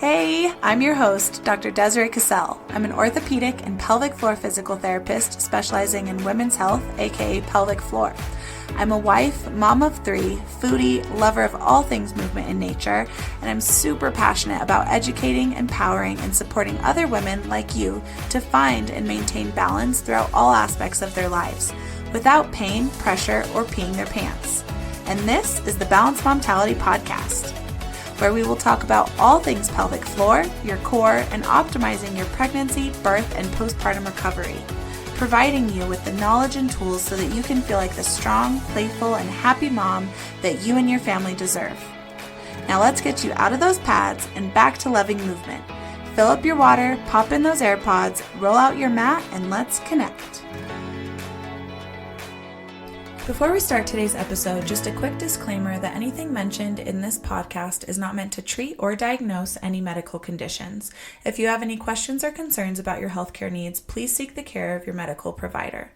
Hey, I'm your host, Dr. Desiree Cassell. I'm an orthopedic and pelvic floor physical therapist specializing in women's health, aka pelvic floor. I'm a wife, mom of 3, foodie, lover of all things movement and nature, and I'm super passionate about educating, empowering, and supporting other women like you to find and maintain balance throughout all aspects of their lives, without pain, pressure, or peeing their pants. And this is the Balanced Momtality Podcast, where we will talk about all things pelvic floor, your core, and optimizing your pregnancy, birth, and postpartum recovery, providing you with the knowledge and tools so that you can feel like the strong, playful, and happy mom that you and your family deserve. Now let's get you out of those pads and back to loving movement. Fill up your water, pop in those AirPods, roll out your mat, and let's connect. Before we start today's episode, just a quick disclaimer that anything mentioned in this podcast is not meant to treat or diagnose any medical conditions. If you have any questions or concerns about your healthcare needs, please seek the care of your medical provider.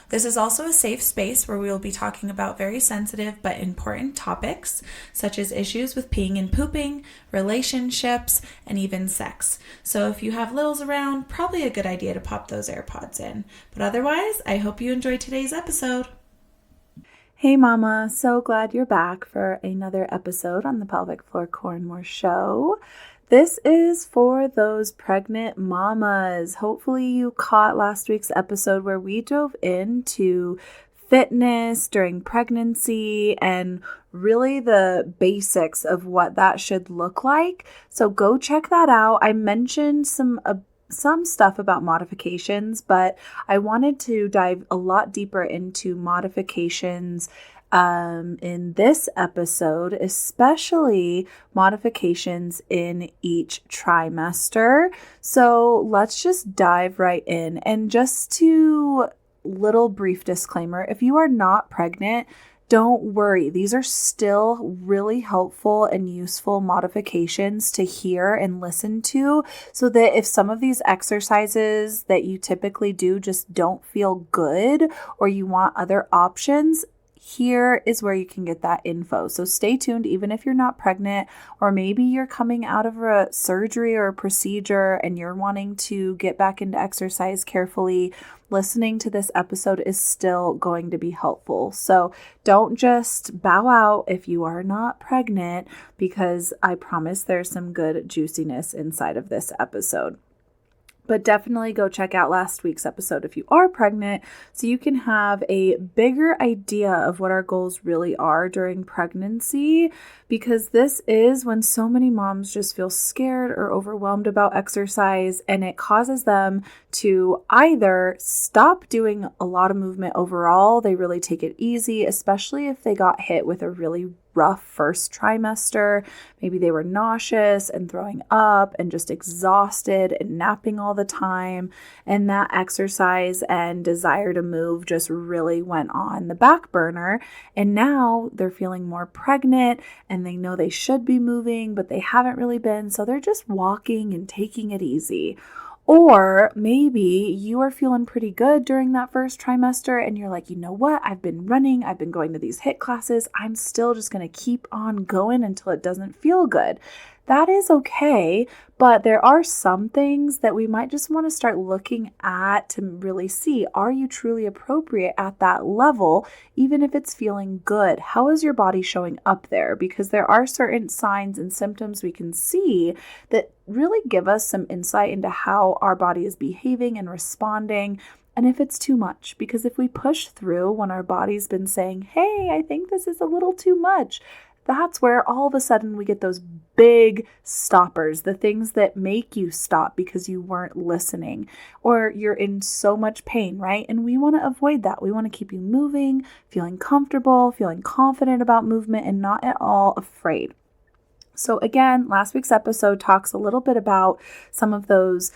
This is also a safe space where we will be talking about very sensitive but important topics, such as issues with peeing and pooping, relationships, and even sex. So if you have littles around, probably a good idea to pop those AirPods in. But otherwise, I hope you enjoyed today's episode. Hey mama, so glad you're back for another episode on the Pelvic Floor Core and More show. This is for those pregnant mamas. Hopefully you caught last week's episode where we dove into fitness during pregnancy and really the basics of what that should look like. So go check that out. I mentioned some stuff about modifications, but I wanted to dive a lot deeper into modifications in this episode, especially modifications in each trimester. So let's just dive right in. And just to little brief disclaimer, if you are not pregnant, don't worry. These are still really helpful and useful modifications to hear and listen to, so that if some of these exercises that you typically do just don't feel good or you want other options, here is where you can get that info. So stay tuned, even if you're not pregnant, or maybe you're coming out of a surgery or a procedure and you're wanting to get back into exercise carefully. Listening to this episode is still going to be helpful. So don't just bow out if you are not pregnant, because I promise there's some good juiciness inside of this episode. But definitely go check out last week's episode if you are pregnant, so you can have a bigger idea of what our goals really are during pregnancy, because this is when so many moms just feel scared or overwhelmed about exercise, and it causes them to either stop doing a lot of movement overall. They really take it easy, especially if they got hit with a really rough first trimester. Maybe they were nauseous and throwing up and just exhausted and napping all the time. And that exercise and desire to move just really went on the back burner. And now they're feeling more pregnant and they know they should be moving, but they haven't really been. So they're just walking and taking it easy. Or maybe you are feeling pretty good during that first trimester and you're like, you know what? I've been running. I've been going to these HIIT classes. I'm still just going to keep on going until it doesn't feel good. That is okay, but there are some things that we might just want to start looking at to really see, are you truly appropriate at that level, even if it's feeling good? How is your body showing up there? Because there are certain signs and symptoms we can see that really give us some insight into how our body is behaving and responding. And if it's too much, because if we push through when our body's been saying, hey, I think this is a little too much, that's where all of a sudden we get those big stoppers, the things that make you stop because you weren't listening or you're in so much pain, right? And we want to avoid that. We want to keep you moving, feeling comfortable, feeling confident about movement, and not at all afraid. So again, last week's episode talks a little bit about some of those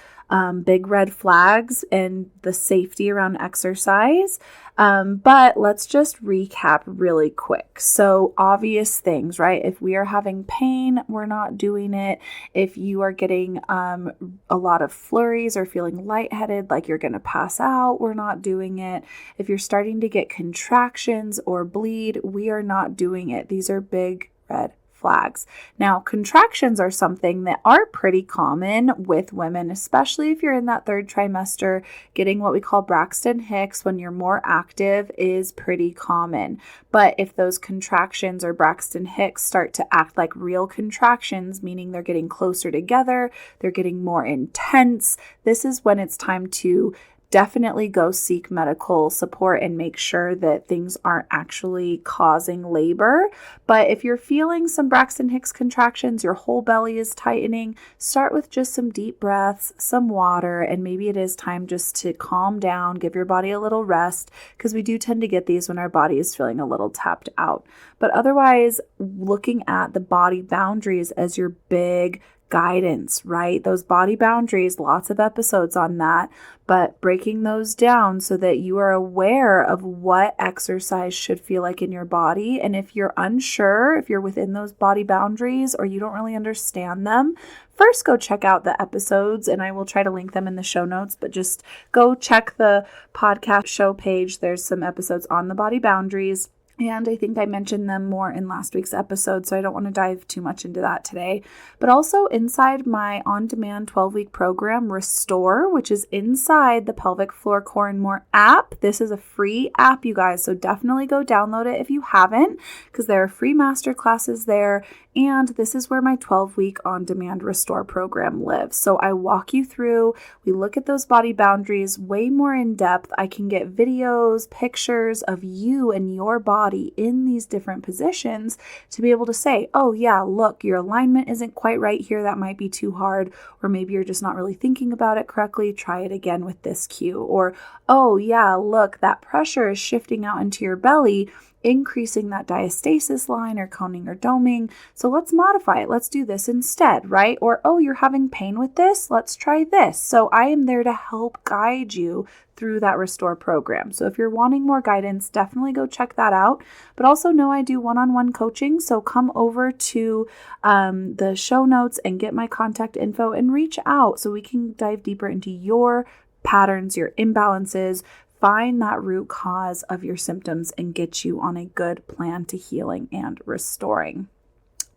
big red flags and the safety around exercise. But let's just recap really quick. So obvious things, right? If we are having pain, we're not doing it. If you are getting a lot of flurries or feeling lightheaded, like you're going to pass out, we're not doing it. If you're starting to get contractions or bleed, we are not doing it. These are big red flags. Now, contractions are something that are pretty common with women, especially if you're in that third trimester. Getting what we call Braxton Hicks when you're more active is pretty common. But if those contractions or Braxton Hicks start to act like real contractions, meaning they're getting closer together, they're getting more intense, this is when it's time to definitely go seek medical support and make sure that things aren't actually causing labor. But if you're feeling some Braxton Hicks contractions, your whole belly is tightening, start with just some deep breaths, some water, and maybe it is time just to calm down, give your body a little rest, because we do tend to get these when our body is feeling a little tapped out. But otherwise, looking at the body boundaries as your big guidance, right? Those body boundaries, lots of episodes on that, but breaking those down so that you are aware of what exercise should feel like in your body. And if you're unsure, if you're within those body boundaries or you don't really understand them, first go check out the episodes, and I will try to link them in the show notes, but just go check the podcast show page. There's some episodes on the body boundaries. And I think I mentioned them more in last week's episode, so I don't want to dive too much into that today. But also inside my on-demand 12-week program, Restore, which is inside the Pelvic Floor Core and More app. This is a free app, you guys, so definitely go download it if you haven't, because there are free master classes there. And this is where my 12-week on-demand Restore program lives. So I walk you through, we look at those body boundaries way more in depth. I can get videos, pictures of you and your body in these different positions to be able to say, oh yeah, look, your alignment isn't quite right here. That might be too hard. Or maybe you're just not really thinking about it correctly. Try it again with this cue. Or, oh yeah, look, that pressure is shifting out into your belly, increasing that diastasis line or coning or doming. So let's modify it. Let's do this instead, right? Or, oh, you're having pain with this? Let's try this. So I am there to help guide you through that Restore program. So if you're wanting more guidance, definitely go check that out. But also know I do one-on-one coaching. So come over to the show notes and get my contact info and reach out so we can dive deeper into your patterns, your imbalances, find that root cause of your symptoms and get you on a good plan to healing and restoring.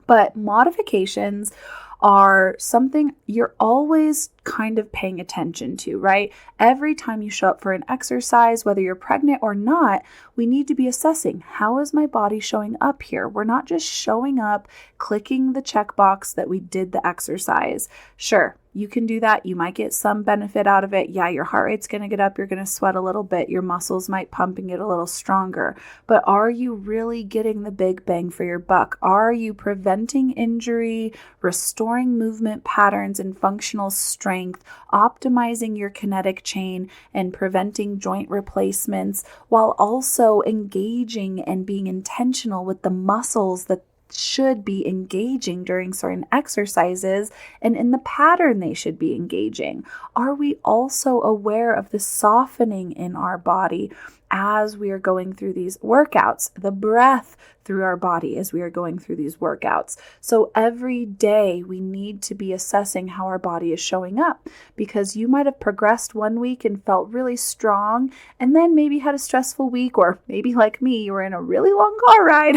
But modifications are something you're always kind of paying attention to, right? Every time you show up for an exercise, whether you're pregnant or not, we need to be assessing, how is my body showing up here? We're not just showing up, clicking the checkbox that we did the exercise. Sure, you can do that. You might get some benefit out of it. Yeah, your heart rate's going to get up. You're going to sweat a little bit. Your muscles might pump and get a little stronger. But are you really getting the big bang for your buck? Are you preventing injury, restoring movement patterns and functional strength, optimizing your kinetic chain, and preventing joint replacements, while also engaging and being intentional with the muscles that should be engaging during certain exercises and in the pattern they should be engaging? Are we also aware of the softening in our body as we are going through these workouts, the breath through our body as we are going through these workouts? So every day we need to be assessing how our body is showing up, because you might have progressed one week and felt really strong and then maybe had a stressful week, or maybe like me, you were in a really long car ride,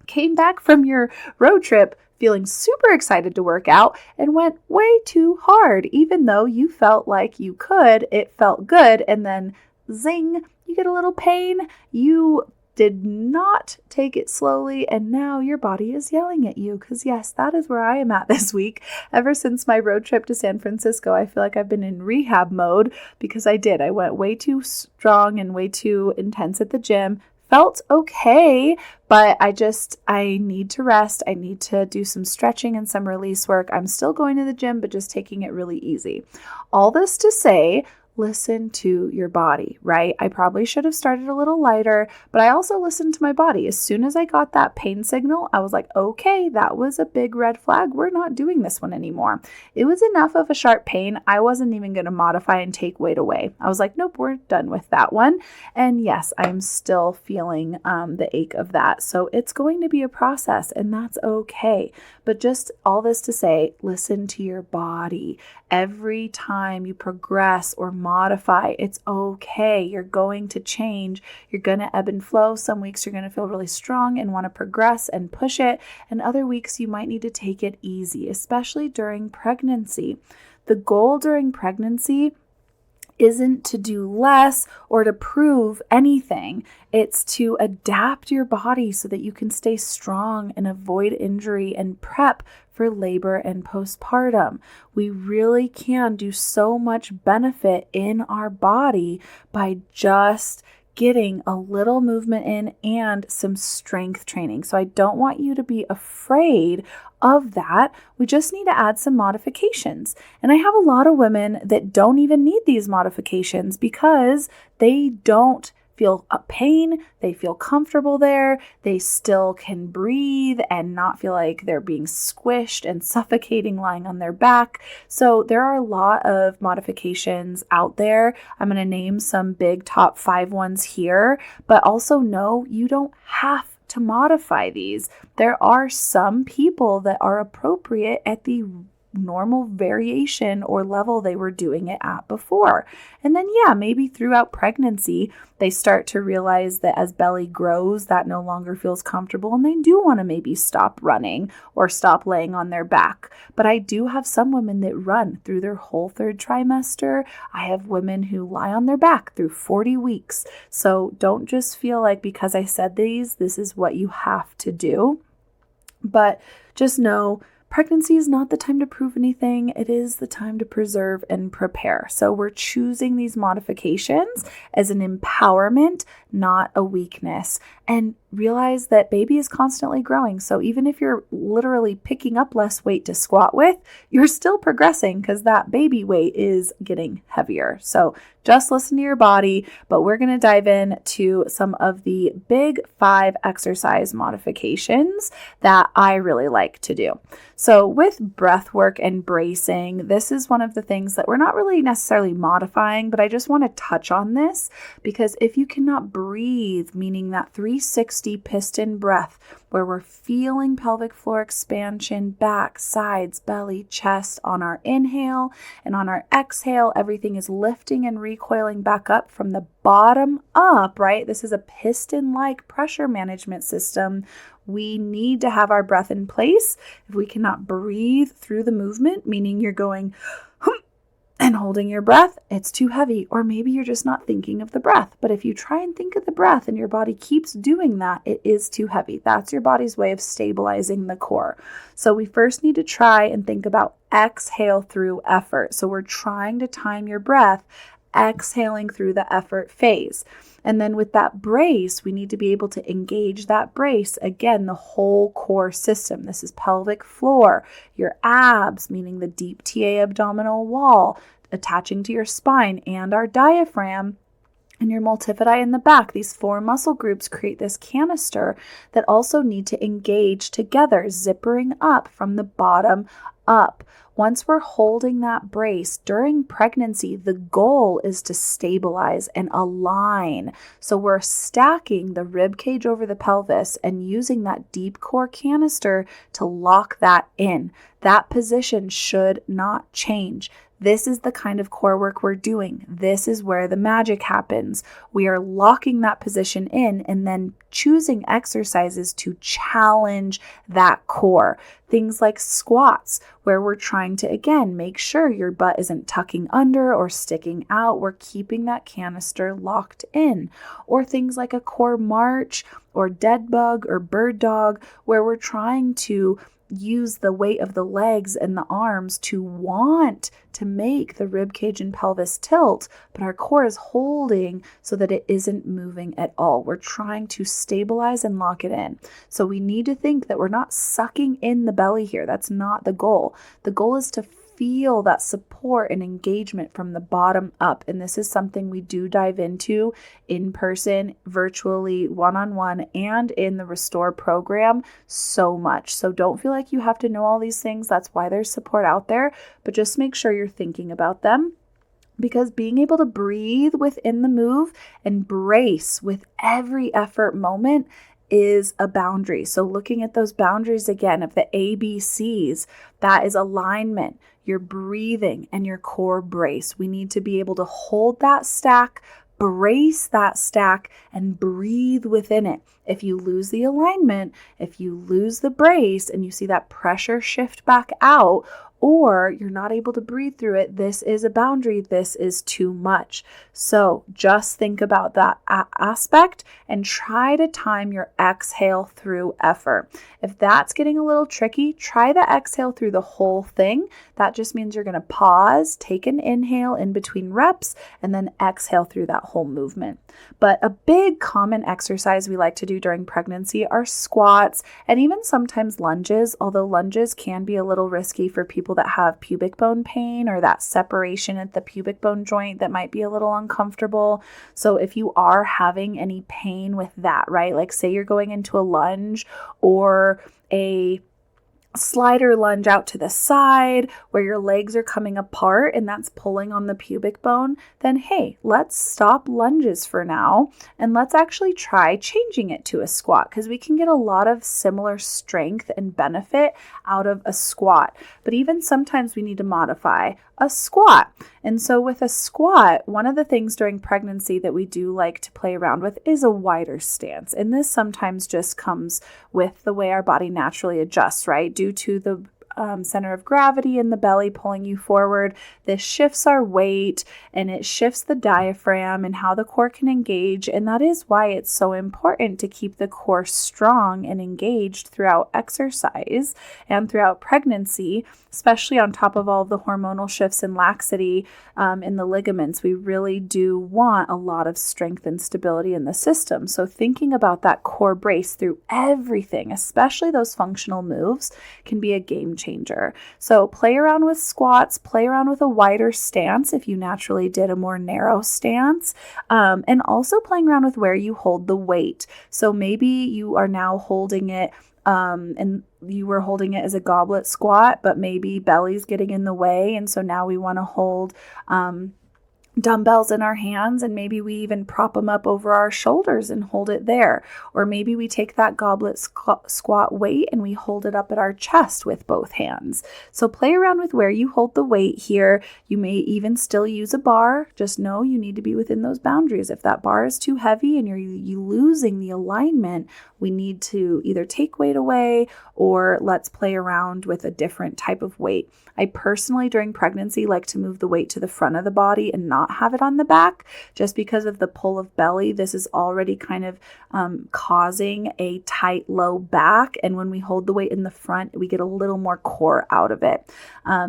came back from your road trip feeling super excited to work out and went way too hard. Even though you felt like you could, it felt good, and then zing, you get a little pain. You did not take it slowly, and now your body is yelling at you, because yes, that is where I am at this week. Ever since my road trip to San Francisco, I feel like I've been in rehab mode, because I went way too strong and way too intense at the gym. Felt okay, but I need to rest. I need to do some stretching and some release work. I'm still going to the gym, but just taking it really easy. All this to say, listen to your body, right? I probably should have started a little lighter, but I also listened to my body. As soon as I got that pain signal, I was like, okay, that was a big red flag. We're not doing this one anymore. It was enough of a sharp pain. I wasn't even going to modify and take weight away. I was like, nope, we're done with that one. And yes, I'm still feeling the ache of that. So it's going to be a process, and that's okay. But just all this to say, listen to your body. Every time you progress or modify. It's okay. You're going to change. You're going to ebb and flow. Some weeks you're going to feel really strong and want to progress and push it. And other weeks you might need to take it easy, especially during pregnancy. The goal during pregnancy isn't to do less or to prove anything. It's to adapt your body so that you can stay strong and avoid injury and prep for labor and postpartum. We really can do so much benefit in our body by just getting a little movement in and some strength training. So I don't want you to be afraid of that. We just need to add some modifications. And I have a lot of women that don't even need these modifications because they don't feel pain, they feel comfortable there, they still can breathe and not feel like they're being squished and suffocating lying on their back. So there are a lot of modifications out there. I'm going to name some big top 5 ones here, but also know you don't have to modify these. There are some people that are appropriate at the normal variation or level they were doing it at before. And then, maybe throughout pregnancy, they start to realize that as belly grows, that no longer feels comfortable and they do want to maybe stop running or stop laying on their back. But I do have some women that run through their whole 3rd trimester. I have women who lie on their back through 40 weeks. So don't just feel like because I said this is what you have to do. But just know pregnancy is not the time to prove anything. It is the time to preserve and prepare. So we're choosing these modifications as an empowerment, not a weakness. And realize that baby is constantly growing. So even if you're literally picking up less weight to squat with, you're still progressing because that baby weight is getting heavier. So just listen to your body, but we're going to dive into some of the big 5 exercise modifications that I really like to do. So with breath work and bracing, this is one of the things that we're not really necessarily modifying, but I just want to touch on this because if you cannot breathe, meaning that 360 piston breath where we're feeling pelvic floor expansion, back, sides, belly, chest on our inhale, and on our exhale, everything is lifting and recoiling back up from the bottom up, right? This is a piston-like pressure management system. We need to have our breath in place. If we cannot breathe through the movement, meaning you're going and holding your breath, it's too heavy, or maybe you're just not thinking of the breath. But if you try and think of the breath and your body keeps doing that, it is too heavy. That's your body's way of stabilizing the core. So we first need to try and think about exhale through effort. So we're trying to time your breath, exhaling through the effort phase. And then with that brace, we need to be able to engage that brace. Again, the whole core system. This is pelvic floor, your abs, meaning the deep TA abdominal wall, attaching to your spine, and our diaphragm, and your multifidi in the back. These 4 muscle groups create this canister that also need to engage together, zippering up from the bottom up. Once we're holding that brace during pregnancy, the goal is to stabilize and align. So we're stacking the rib cage over the pelvis and using that deep core canister to lock that in. That position should not change. This is the kind of core work we're doing. This is where the magic happens. We are locking that position in and then choosing exercises to challenge that core. Things like squats, where we're trying to, again, make sure your butt isn't tucking under or sticking out. We're keeping that canister locked in. Or things like a core march or dead bug or bird dog, where we're trying to use the weight of the legs and the arms to want to make the rib cage and pelvis tilt, but our core is holding so that it isn't moving at all. We're trying to stabilize and lock it in. So we need to think that we're not sucking in the belly here. That's not the goal. The goal is to feel that support and engagement from the bottom up. And this is something we do dive into in person, virtually, one-on-one, and in the Restore program so much. So don't feel like you have to know all these things. That's why there's support out there, but just make sure you're thinking about them. Because being able to breathe within the move and brace with every effort moment is a boundary. So looking at those boundaries again of the ABCs, that is alignment, your breathing, and your core brace. We need to be able to hold that stack, brace that stack, and breathe within it. If you lose the alignment, if you lose the brace and you see that pressure shift back out, or you're not able to breathe through it, this is a boundary. This is too much. So just think about that aspect and try to time your exhale through effort. If that's getting a little tricky, try the exhale through the whole thing. That just means you're going to pause, take an inhale in between reps, and then exhale through that whole movement. But a big common exercise we like to do during pregnancy are squats and even sometimes lunges, although lunges can be a little risky for people that have pubic bone pain or that separation at the pubic bone joint that might be a little uncomfortable. So if you are having any pain with that, right? Like say you're going into a lunge or a slider lunge out to the side where your legs are coming apart and that's pulling on the pubic bone, then hey, let's stop lunges for now and let's actually try changing it to a squat because we can get a lot of similar strength and benefit out of a squat. But even sometimes we need to modify a squat. And so with a squat, one of the things during pregnancy that we do like to play around with is a wider stance. And this sometimes just comes with the way our body naturally adjusts, right? Due to the center of gravity in the belly pulling you forward. This shifts our weight and it shifts the diaphragm and how the core can engage. And that is why it's so important to keep the core strong and engaged throughout exercise and throughout pregnancy, especially on top of all of the hormonal shifts and laxity in the ligaments. We really do want a lot of strength and stability in the system. So thinking about that core brace through everything, especially those functional moves, can be a game changer. So play around with squats, play around with a wider stance if you naturally did a more narrow stance, and also playing around with where you hold the weight. So maybe you are now holding it and you were holding it as a goblet squat, but maybe belly's getting in the way. And so now we want to hold dumbbells in our hands and maybe we even prop them up over our shoulders and hold it there. Or maybe we take that goblet squat weight and we hold it up at our chest with both hands. So play around with where you hold the weight here. You may even still use a bar. Just know you need to be within those boundaries. If that bar is too heavy and you're losing the alignment, we need to either take weight away or let's play around with a different type of weight. I personally, during pregnancy, like to move the weight to the front of the body and not have it on the back, just because of the pull of belly. This is already kind of causing a tight, low back. And when we hold the weight in the front, we get a little more core out of it.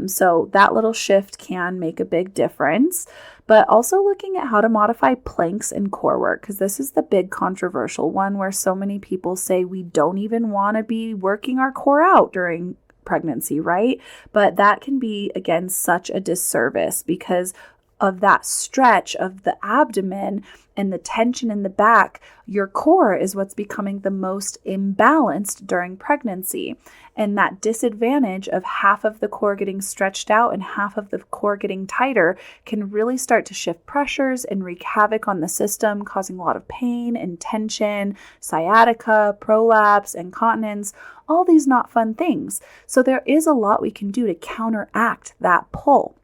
So that little shift can make a big difference. But also looking at how to modify planks and core work, because this is the big controversial one where so many people say we don't even want to be working our core out during pregnancy, right? But that can be, again, such a disservice because of that stretch of the abdomen and the tension in the back. Your core is what's becoming the most imbalanced during pregnancy. And that disadvantage of half of the core getting stretched out and half of the core getting tighter can really start to shift pressures and wreak havoc on the system, causing a lot of pain and tension, sciatica, prolapse, incontinence, all these not fun things. So there is a lot we can do to counteract that pull.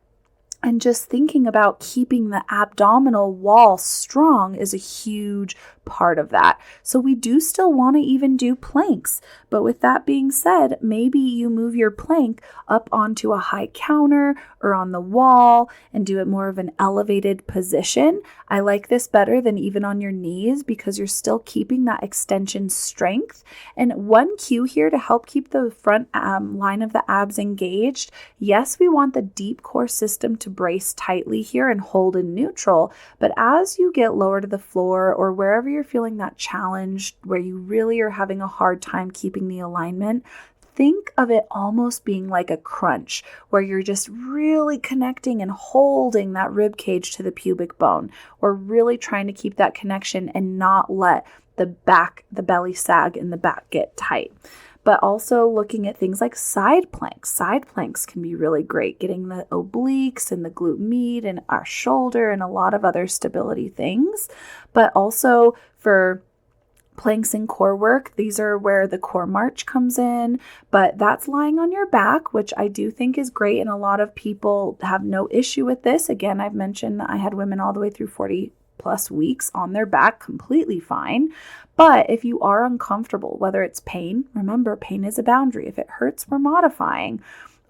And just thinking about keeping the abdominal wall strong is a huge part of that. So we do still want to even do planks. But with that being said, maybe you move your plank up onto a high counter or on the wall and do it more of an elevated position. I like this better than even on your knees because you're still keeping that extension strength. And one cue here to help keep the front line of the abs engaged. Yes, we want the deep core system to brace tightly here and hold in neutral. But as you get lower to the floor or wherever you're feeling that challenge where you really are having a hard time keeping the alignment, think of it almost being like a crunch where you're just really connecting and holding that rib cage to the pubic bone, or really trying to keep that connection and not let the belly sag and the back get tight. But also looking at things like side planks. Side planks can be really great, getting the obliques and the glute med and our shoulder and a lot of other stability things. But also for Planks and core work, these are where the core march comes in, but that's lying on your back, which I do think is great. And a lot of people have no issue with this. Again, I've mentioned that I had women all the way through 40 plus weeks on their back completely fine. But if you are uncomfortable, whether it's pain, remember pain is a boundary. If it hurts, we're modifying.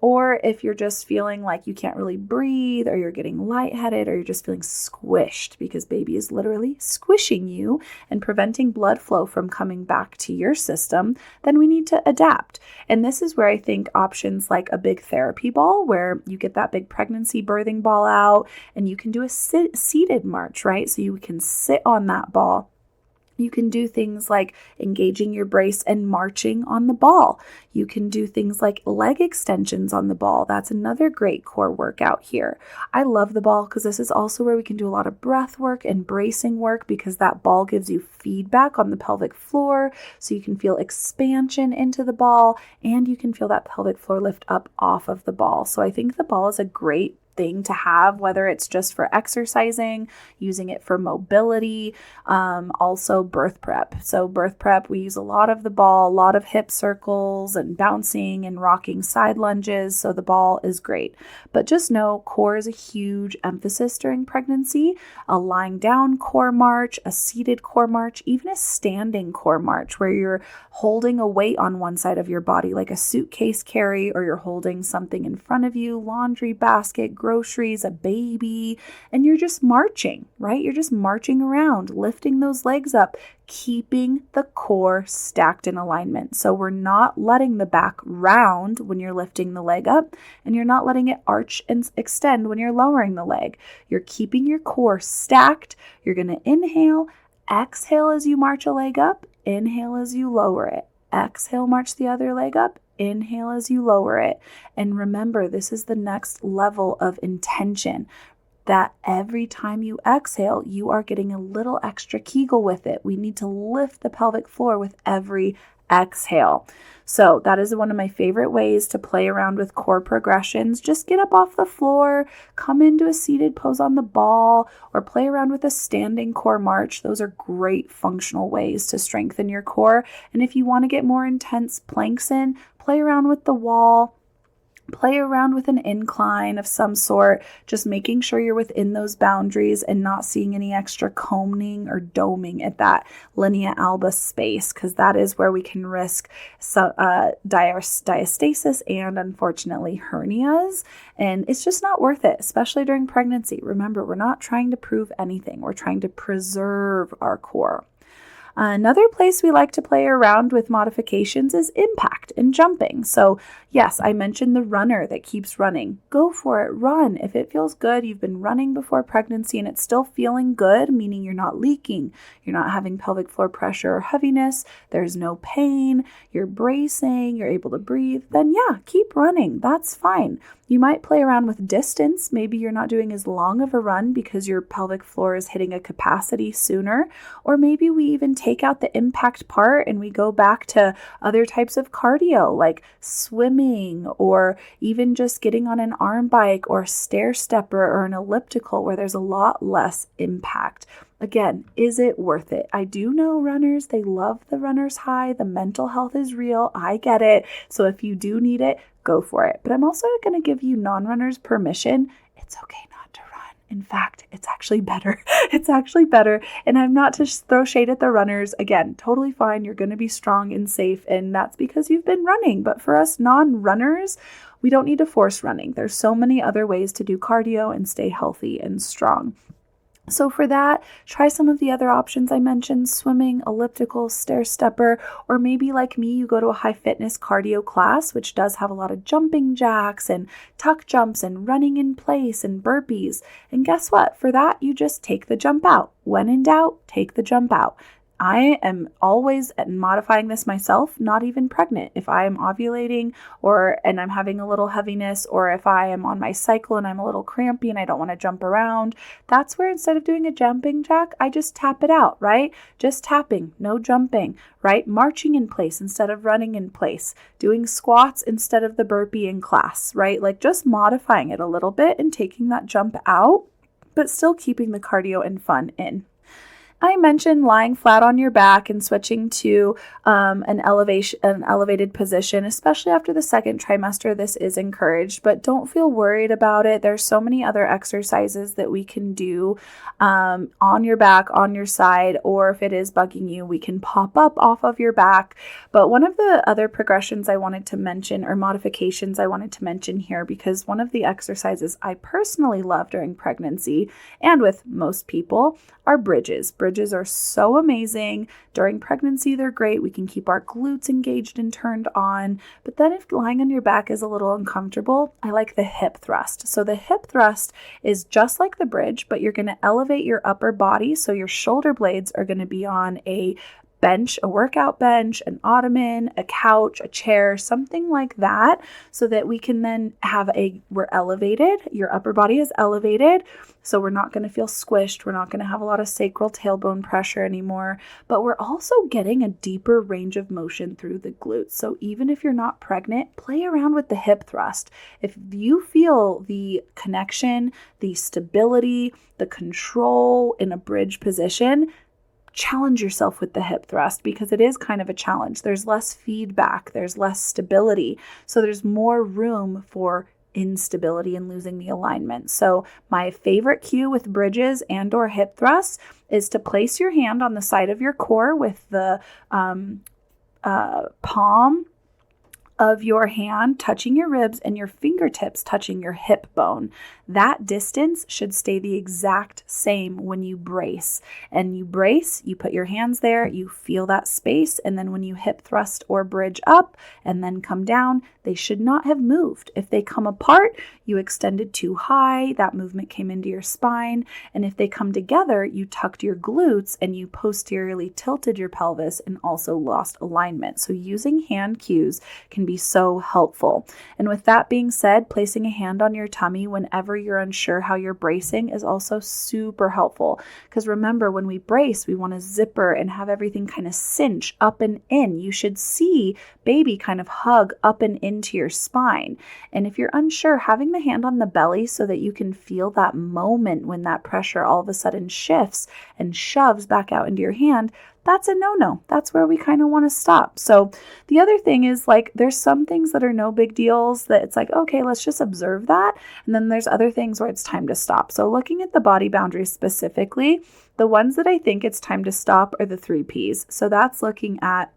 Or if you're just feeling like you can't really breathe, or you're getting lightheaded, or you're just feeling squished because baby is literally squishing you and preventing blood flow from coming back to your system, then we need to adapt. And this is where I think options like a big therapy ball, where you get that big pregnancy birthing ball out and you can do a seated march, right? So you can sit on that ball. You can do things like engaging your brace and marching on the ball. You can do things like leg extensions on the ball. That's another great core workout here. I love the ball because this is also where we can do a lot of breath work and bracing work, because that ball gives you feedback on the pelvic floor. So you can feel expansion into the ball, and you can feel that pelvic floor lift up off of the ball. So I think the ball is a great thing to have, whether it's just for exercising, using it for mobility, also birth prep. So birth prep, we use a lot of the ball, a lot of hip circles and bouncing and rocking side lunges. So the ball is great. But just know core is a huge emphasis during pregnancy. A lying down core march, a seated core march, even a standing core march where you're holding a weight on one side of your body, like a suitcase carry, or you're holding something in front of you, laundry basket, groceries, a baby, and you're just marching, right? You're just marching around, lifting those legs up, keeping the core stacked in alignment. So we're not letting the back round when you're lifting the leg up, and you're not letting it arch and extend when you're lowering the leg. You're keeping your core stacked. You're going to inhale, exhale as you march a leg up, inhale as you lower it. Exhale, march the other leg up. Inhale as you lower it. And remember, this is the next level of intention, that every time you exhale, you are getting a little extra Kegel with it. We need to lift the pelvic floor with every exhale. So that is one of my favorite ways to play around with core progressions. Just get up off the floor, come into a seated pose on the ball, or play around with a standing core march. Those are great functional ways to strengthen your core. And if you want to get more intense planks in, play around with the wall. Play around with an incline of some sort, just making sure you're within those boundaries and not seeing any extra coning or doming at that linea alba space, because that is where we can risk diastasis and unfortunately hernias. And it's just not worth it, especially during pregnancy. Remember, we're not trying to prove anything. We're trying to preserve our core. Another place we like to play around with modifications is impact and jumping. So yes, I mentioned the runner that keeps running. Go for it, run. If it feels good, you've been running before pregnancy and it's still feeling good, meaning you're not leaking, you're not having pelvic floor pressure or heaviness, there's no pain, you're bracing, you're able to breathe, then yeah, keep running. That's fine. You might play around with distance. Maybe you're not doing as long of a run because your pelvic floor is hitting a capacity sooner. Or maybe we even take out the impact part and we go back to other types of cardio like swimming, or even just getting on an arm bike or a stair stepper or an elliptical where there's a lot less impact. Again, is it worth it? I do know runners, they love the runner's high. The mental health is real. I get it. So if you do need it, go for it. But I'm also going to give you non-runners permission. It's okay not to run. In fact, it's actually better. It's actually better. And I'm not to throw shade at the runners. Again, totally fine. You're going to be strong and safe. And that's because you've been running. But for us non-runners, we don't need to force running. There's so many other ways to do cardio and stay healthy and strong. So for that, try some of the other options I mentioned: swimming, elliptical, stair stepper, or maybe like me, you go to a high fitness cardio class, which does have a lot of jumping jacks and tuck jumps and running in place and burpees. And guess what? For that, you just take the jump out. When in doubt, take the jump out. I am always modifying this myself, not even pregnant. If I am ovulating and I'm having a little heaviness, or if I am on my cycle and I'm a little crampy and I don't want to jump around, that's where instead of doing a jumping jack, I just tap it out, right? Just tapping, no jumping, right? Marching in place instead of running in place, doing squats instead of the burpee in class, right? Like just modifying it a little bit and taking that jump out, but still keeping the cardio and fun in. I mentioned lying flat on your back and switching to an elevated position, especially after the second trimester. This is encouraged, but don't feel worried about it. There's so many other exercises that we can do on your back, on your side, or if it is bugging you, we can pop up off of your back. But one of the other progressions I wanted to mention, or modifications I wanted to mention here, because one of the exercises I personally love during pregnancy and with most people are bridges. Bridges are so amazing. During pregnancy, they're great. We can keep our glutes engaged and turned on. But then if lying on your back is a little uncomfortable, I like the hip thrust. So the hip thrust is just like the bridge, but you're going to elevate your upper body. So your shoulder blades are going to be on a bench, a workout bench, an ottoman, a couch, a chair, something like that, so that we can then we're elevated. Your upper body is elevated. So we're not going to feel squished. We're not going to have a lot of sacral tailbone pressure anymore, but we're also getting a deeper range of motion through the glutes. So even if you're not pregnant, play around with the hip thrust. If you feel the connection, the stability, the control in a bridge position, challenge yourself with the hip thrust, because it is kind of a challenge. There's less feedback, there's less stability, so there's more room for instability and losing the alignment. So my favorite cue with bridges and or hip thrusts is to place your hand on the side of your core with the palm of your hand touching your ribs and your fingertips touching your hip bone. That distance should stay the exact same when you brace. And you brace, you put your hands there, you feel that space, and then when you hip thrust or bridge up and then come down, they should not have moved. If they come apart, you extended too high, that movement came into your spine. And if they come together, you tucked your glutes and you posteriorly tilted your pelvis and also lost alignment. So using hand cues can be so helpful. And with that being said, placing a hand on your tummy whenever you're unsure how you're bracing is also super helpful. Because remember, when we brace, we want to zipper and have everything kind of cinch up and in. You should see baby kind of hug up and into your spine. And if you're unsure, having the hand on the belly so that you can feel that moment when that pressure all of a sudden shifts and shoves back out into your hand, that's a no-no. That's where we kind of want to stop. So the other thing is, like, there's some things that are no big deals that it's like, okay, let's just observe that. And then there's other things where it's time to stop. So looking at the body boundaries specifically, the ones that I think it's time to stop are the 3 Ps. So that's looking at,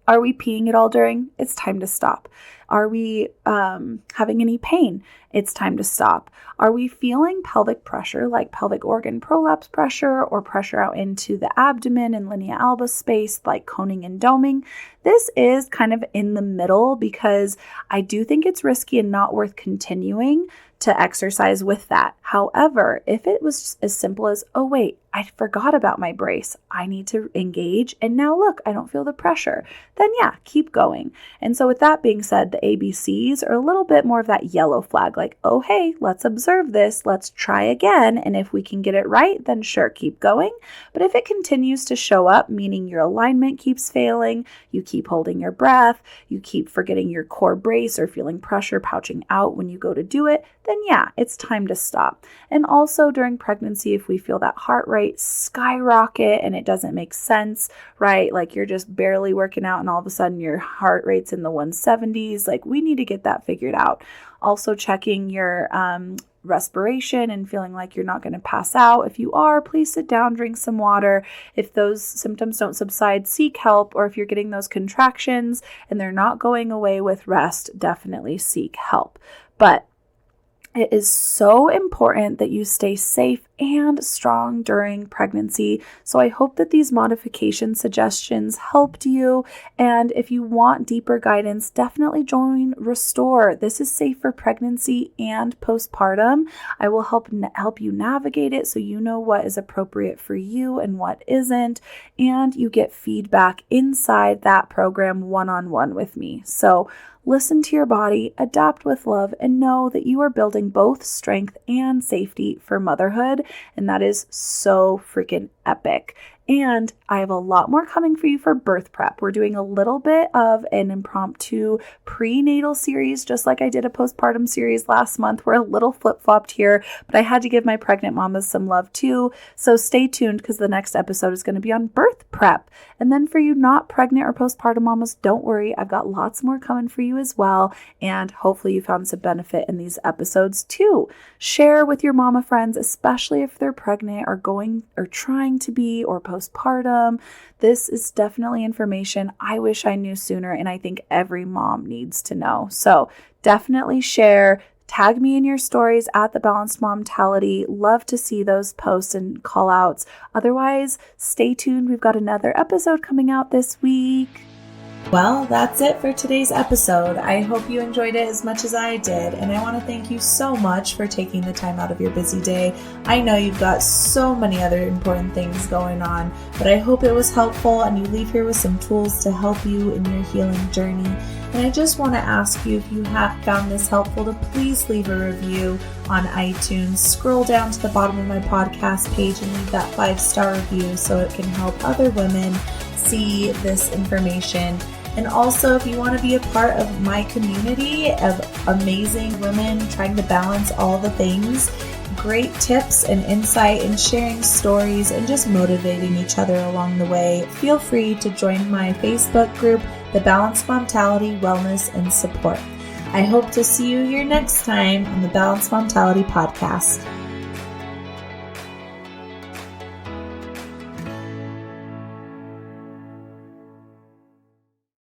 are we peeing at all during? It's time to stop. Are we having any pain? It's time to stop. Are we feeling pelvic pressure, like pelvic organ prolapse pressure or pressure out into the abdomen and linea alba space, like coning and doming? This is kind of in the middle, because I do think it's risky and not worth continuing to exercise with that. However, if it was as simple as, oh wait, I forgot about my brace, I need to engage, and now look, I don't feel the pressure, then yeah, keep going. And so with that being said, the ABCs are a little bit more of that yellow flag, like, oh hey, let's observe this, let's try again, and if we can get it right, then sure, keep going. But if it continues to show up, meaning your alignment keeps failing, you keep holding your breath, you keep forgetting your core brace or feeling pressure pouching out when you go to do it, then yeah, it's time to stop. And also during pregnancy, if we feel that heart rate skyrocket and it doesn't make sense, right? Like you're just barely working out and all of a sudden your heart rate's in the 170s, like we need to get that figured out. Also checking your respiration and feeling like you're not going to pass out. If you are, please sit down, drink some water. If those symptoms don't subside, seek help. Or if you're getting those contractions and they're not going away with rest, definitely seek help. But it is so important that you stay safe and strong during pregnancy. So I hope that these modification suggestions helped you. And if you want deeper guidance, definitely join Restore. This is safe for pregnancy and postpartum. I will help you navigate it so you know what is appropriate for you and what isn't. And you get feedback inside that program one-on-one with me. So listen to your body, adapt with love, and know that you are building both strength and safety for motherhood. And that is so freaking epic. And I have a lot more coming for you for birth prep. We're doing a little bit of an impromptu prenatal series, just like I did a postpartum series last month. We're a little flip-flopped here, but I had to give my pregnant mamas some love too. So stay tuned because the next episode is going to be on birth prep. And then for you not pregnant or postpartum mamas, don't worry. I've got lots more coming for you as well. And hopefully you found some benefit in these episodes too. Share with your mama friends, especially if they're pregnant or going or trying to be or postpartum. This is definitely information I wish I knew sooner, and I think every mom needs to know. So definitely share. Tag me in your stories at The Balanced Momtality. Love to see those posts and call outs. Otherwise, stay tuned. We've got another episode coming out this week. Well, that's it for today's episode. I hope you enjoyed it as much as I did, and I want to thank you so much for taking the time out of your busy day. I know you've got so many other important things going on, but I hope it was helpful and you leave here with some tools to help you in your healing journey. And I just want to ask you, if you have found this helpful, to please leave a review on iTunes. Scroll down to the bottom of my podcast page and leave that 5-star review so it can help other women see this information. And also, if you want to be a part of my community of amazing women trying to balance all the things, great tips and insight and sharing stories and just motivating each other along the way, feel free to join my Facebook group, The Balanced Momtality, Wellness and Support. I hope to see you here next time on the Balanced Momtality podcast.